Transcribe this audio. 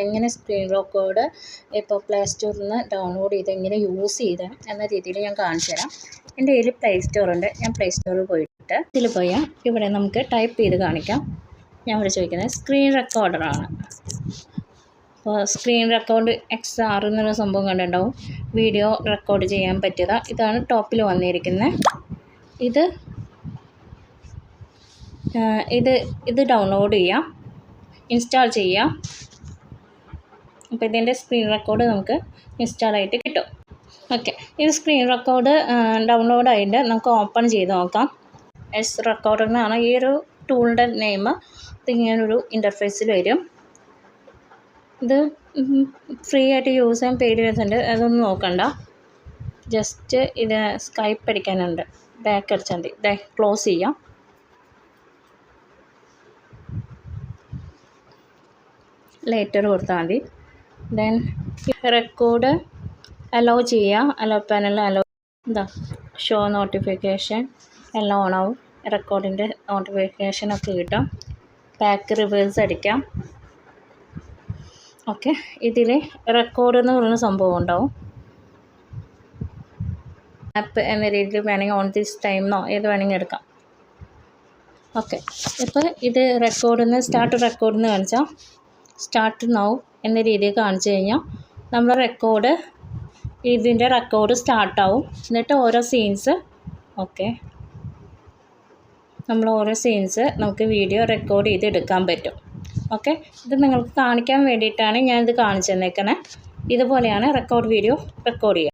എങ്ങനെ screen record ഇപ്പോൾ play സ്റ്റോറിൽ നിന്ന് ഡൗൺലോഡ് ചെയ്ത് എങ്ങനെ യൂസ് ചെയ്ത് എന്ന രീതിയിൽ ഞാൻ കാണിച്ചു തരാം. എൻ്റെ കയ്യിൽ പ്ലേ സ്റ്റോറുണ്ട്. ഞാൻ പ്ലേ സ്റ്റോറിൽ പോയിട്ട് ഇതിൽ പോയാൽ ഇവിടെ നമുക്ക് ടൈപ്പ് ചെയ്ത് കാണിക്കാം. ഞാൻ ഇവിടെ ചോദിക്കുന്നത് സ്ക്രീൻ റെക്കോർഡറാണ്. അപ്പോൾ സ്ക്രീൻ റെക്കോർഡ് XR എന്നുള്ള സംഭവം കണ്ടിട്ടുണ്ടാവും. വീഡിയോ റെക്കോർഡ് ചെയ്യാൻ പറ്റിയതാണ്. ഇതാണ് ടോപ്പിൽ വന്നിരിക്കുന്നത്. ഇത് ഡൗൺലോഡ് ചെയ്യാം, ഇൻസ്റ്റാൾ ചെയ്യാം. അപ്പോൾ ഇതിൻ്റെ സ്ക്രീൻ റെക്കോർഡ് നമുക്ക് ഇൻസ്റ്റാൾ ആയിട്ട് കിട്ടും. ഓക്കെ, ഇത് സ്ക്രീൻ റെക്കോർഡ് ഡൗൺലോഡ് ആയിട്ട് നമുക്ക് ഓപ്പൺ ചെയ്ത് നോക്കാം. റെക്കോർഡർ എന്നാണ് ഈ ഒരു ടൂളിൻ്റെ നെയിം. ഇതിങ്ങനൊരു ഇൻ്റർഫേസിൽ വരും. ഇത് ഫ്രീ ആയിട്ട് യൂസ് ചെയ്യാൻ പെയ്ഡ് വരുന്നുണ്ട്. അതൊന്നും നോക്കണ്ട. ജസ്റ്റ് ഇത് സ്കൈപ്പ് അടിക്കാനുണ്ട്. ബാക്ക് അടിച്ചാൽ മതി. ക്ലോസ് ചെയ്യാം. ലേറ്റർ കൊടുത്താൽ മതി. ദെൻ റെക്കോർഡ് അലോ ചെയ്യുക. Hello panel hello show notification എല്ലാം ഓണാവും. റെക്കോർഡിൻ്റെ നോട്ടിഫിക്കേഷനൊക്കെ കിട്ടും. ബാക്ക് റിവേഴ്സ് അടിക്കാം. ഓക്കെ, ഇതിൽ റെക്കോർഡ് എന്ന് പറയുന്ന സംഭവം ഉണ്ടാവും. ആപ്പ് എന്ന രീതിയിൽ വേണമെങ്കിൽ ഓൺ ദിസ് ടൈം എന്നോ ഏത് വേണമെങ്കിൽ എടുക്കാം. ഓക്കെ, ഇപ്പോൾ ഇത് റെക്കോർഡിന്ന് സ്റ്റാർട്ട് റെക്കോർഡിന്ന് കാണിച്ചാൽ സ്റ്റാർട്ട് നൗ എന്ന രീതിയിൽ കാണിച്ചു കഴിഞ്ഞാൽ നമ്മുടെ ഇതിൻ്റെ റെക്കോർഡ് സ്റ്റാർട്ടാവും. എന്നിട്ട് ഓരോ സീൻസ് നമുക്ക് വീഡിയോ റെക്കോർഡ് ചെയ്ത് എടുക്കാൻ പറ്റും. ഓക്കെ, ഇത് നിങ്ങൾക്ക് കാണിക്കാൻ വേണ്ടിയിട്ടാണ് ഞാനിത് കാണിച്ചു തന്നേക്കണേ. ഇതുപോലെയാണ് വീഡിയോ റെക്കോർഡ് ചെയ്യുക.